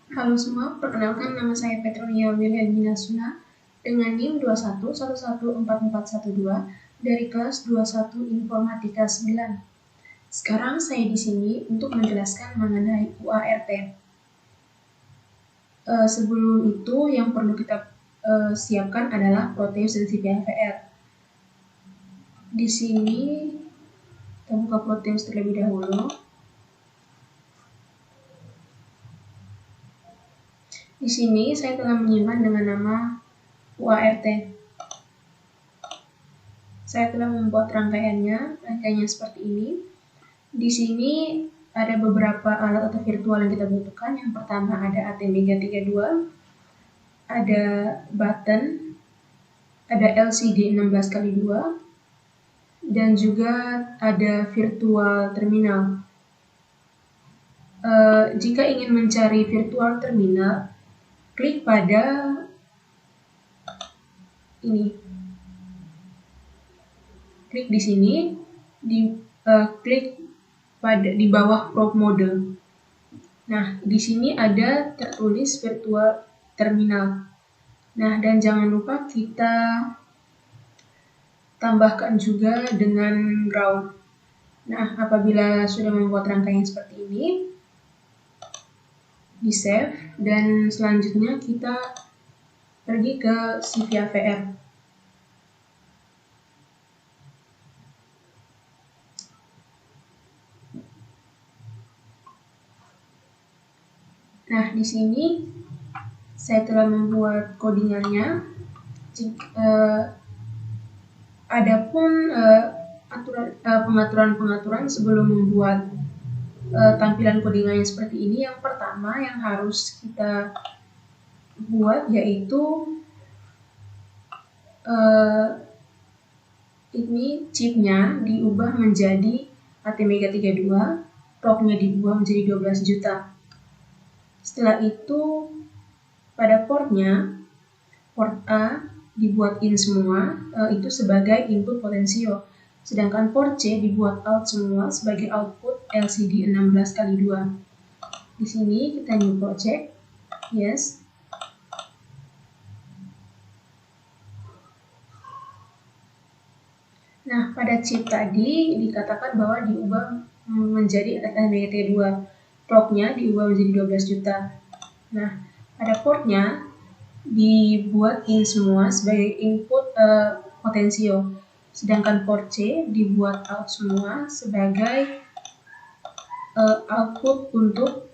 Halo semua, perkenalkan nama saya Petronia Wilhelmina Suna dengan NIM 21114412 dari kelas 21 Informatika 9. Sekarang saya di sini untuk menjelaskan mengenai UART. Sebelum itu yang perlu kita siapkan adalah Proteus dan CPFR. Di sini kita buka Proteus terlebih dahulu. Di sini saya telah menyimpan dengan nama UART. Saya telah membuat rangkaiannya seperti ini. Di sini ada beberapa alat atau virtual yang kita butuhkan. Yang pertama ada ATmega32, ada button, ada LCD 16x2, dan juga ada virtual terminal. Jika ingin mencari virtual terminal, klik pada ini. Klik di sini, klik di bawah probe mode. Nah, di sini ada tertulis virtual terminal. Nah, dan jangan lupa kita tambahkan juga dengan ground. Nah, apabila sudah membuat rangkaian seperti ini, di save, dan selanjutnya kita pergi ke CPFR. Nah, di sini saya telah membuat codingannya. Adapun pengaturan sebelum membuat tampilan codingannya seperti ini, yang pertama yang harus kita buat yaitu ini chipnya diubah menjadi ATmega32, clocknya diubah menjadi 12 juta. Setelah itu pada portnya, port A dibuat in semua, itu sebagai input potensio. Sedangkan port C dibuat out semua sebagai output LCD 16x2. Di sini kita new project, yes. Nah, pada chip tadi dikatakan bahwa diubah menjadi ATmega32. Clocknya diubah menjadi 12 juta. Nah, pada portnya dibuat in semua sebagai input potensio. Sedangkan port C dibuat out semua sebagai output untuk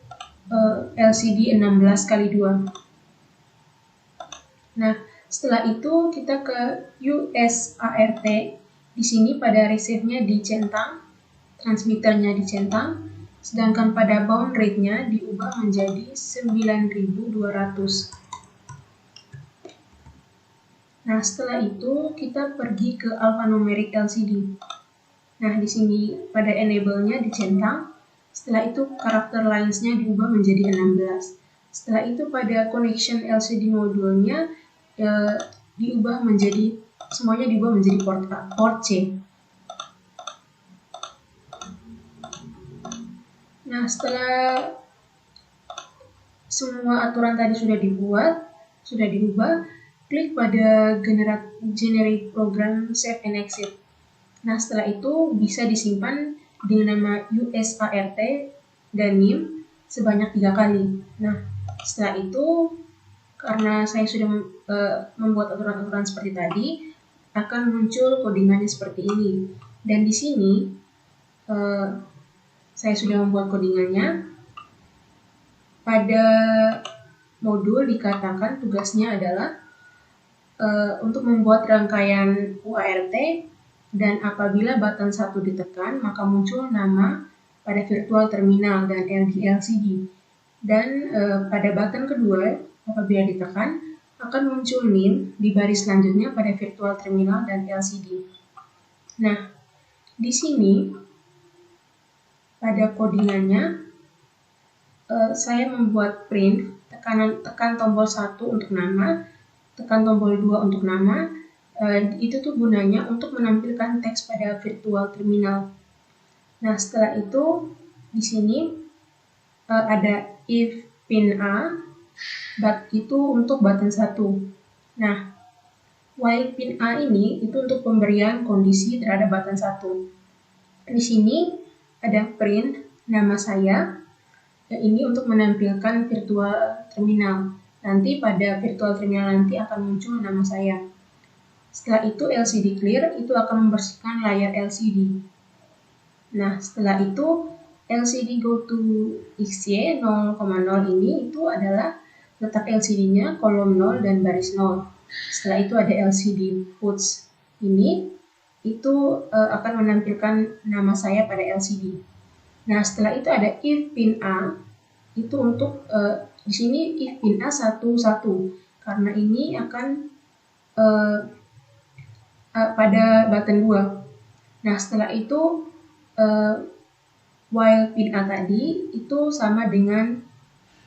LCD 16x2. Nah, setelah itu kita ke USART. Di sini pada receive-nya dicentang, transmitternya dicentang, sedangkan pada bound rate-nya diubah menjadi 9200. Nah, setelah itu kita pergi ke alphanumeric LCD. Nah, di sini pada enable-nya dicentang, setelah itu karakter lines-nya diubah menjadi 16. Setelah itu pada connection LCD modulnya semuanya diubah menjadi port C. Nah, setelah semua aturan tadi sudah diubah, klik pada generate program save and exit. Nah, setelah itu bisa disimpan dengan nama USART dan NIM sebanyak 3 kali. Nah, setelah itu karena saya sudah membuat aturan-aturan seperti tadi, akan muncul codingannya seperti ini. Dan di sini saya sudah membuat codingannya. Pada modul dikatakan tugasnya adalah untuk membuat rangkaian UART, dan apabila button 1 ditekan, maka muncul nama pada virtual terminal dan LCD. Dan pada button kedua, apabila ditekan, akan muncul NIM di baris selanjutnya pada virtual terminal dan LCD. Nah, di sini pada codingannya saya membuat print, tekan tombol 1 untuk nama, tekan tombol 2 untuk nama. Itu tuh gunanya untuk menampilkan teks pada virtual terminal. Nah, setelah itu di sini ada if pin A, itu untuk button 1. Nah, while pin A ini itu untuk pemberian kondisi terhadap button 1. Di sini ada print nama saya, ini untuk menampilkan virtual terminal. Nanti pada virtual terminal nanti akan muncul nama saya. Setelah itu LCD clear, itu akan membersihkan layar LCD. Nah, setelah itu LCD go to XY 0,0 ini itu adalah letak LCD-nya kolom 0 dan baris 0. Setelah itu ada LCD puts ini itu akan menampilkan nama saya pada LCD. Nah, setelah itu ada if pin A itu untuk di sini if pin A 1 karena ini akan pada button 2. Nah, setelah itu while pin A tadi itu sama dengan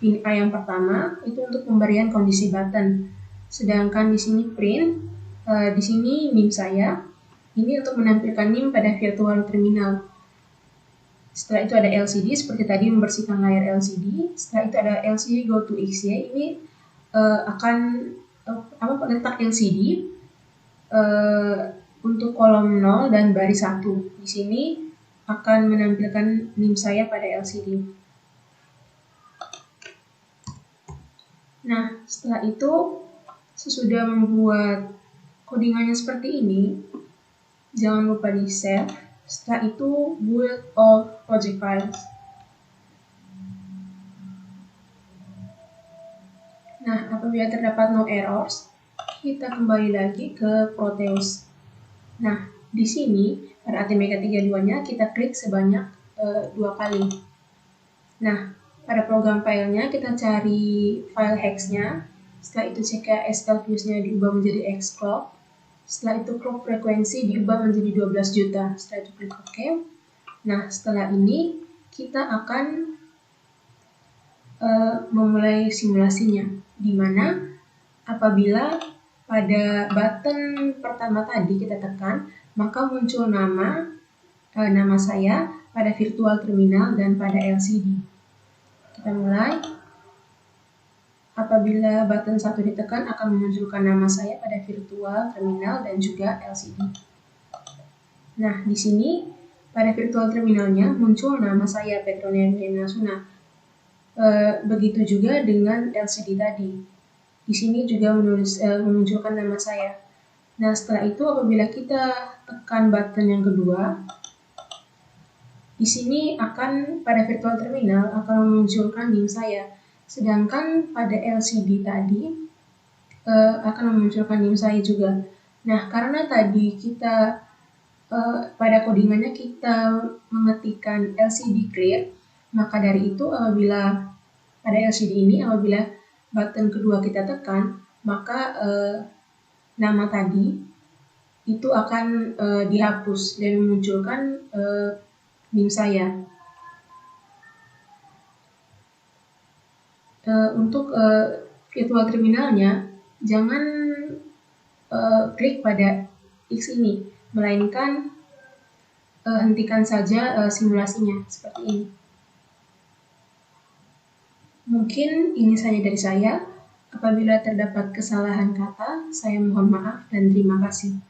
pin A yang pertama itu untuk pemberian kondisi button. Sedangkan di sini print, di sini NIM saya ini untuk menampilkan NIM pada virtual terminal. Setelah itu ada LCD seperti tadi membersihkan layar LCD. Setelah itu ada LCD go to XY ini akan letak LCD untuk kolom 0 dan baris 1. Di sini akan menampilkan NIM saya pada LCD. Nah, setelah itu sesudah membuat codingannya seperti ini, jangan lupa di save. Setelah itu build all project files. Nah, apabila terdapat no errors, kita kembali lagi ke Proteus. Nah, di sini pada ATMEGA 32-nya kita klik sebanyak 2 kali. Nah, pada program filenya kita cari file hex-nya. Setelah itu CKSL fuse-nya diubah menjadi X-clock. Setelah itu clock frekuensi diubah menjadi 12 juta. Setelah itu klik OK. Nah, setelah ini kita akan memulai simulasinya. Di mana apabila pada button pertama tadi kita tekan, maka muncul nama saya pada virtual terminal dan pada LCD. Kita mulai. Apabila button 1 ditekan akan memunculkan nama saya pada virtual terminal dan juga LCD. Nah, di sini pada virtual terminalnya muncul nama saya Petronia Nasuna. Begitu juga dengan LCD tadi. Di sini juga memunculkan nama saya. Nah, setelah itu apabila kita tekan button yang kedua, di sini akan pada virtual terminal akan memunculkan NIM saya. Sedangkan pada LCD tadi akan memunculkan NIM saya juga. Nah, karena tadi kita pada codingannya kita mengetikkan LCD clear, maka dari itu apabila pada LCD ini apabila button kedua kita tekan, maka nama tadi itu akan dihapus dan memunculkan NIM saya. Untuk virtual terminalnya, jangan klik pada X ini, melainkan hentikan saja simulasinya seperti ini. Mungkin ini saja dari saya. Apabila terdapat kesalahan kata, saya mohon maaf dan terima kasih.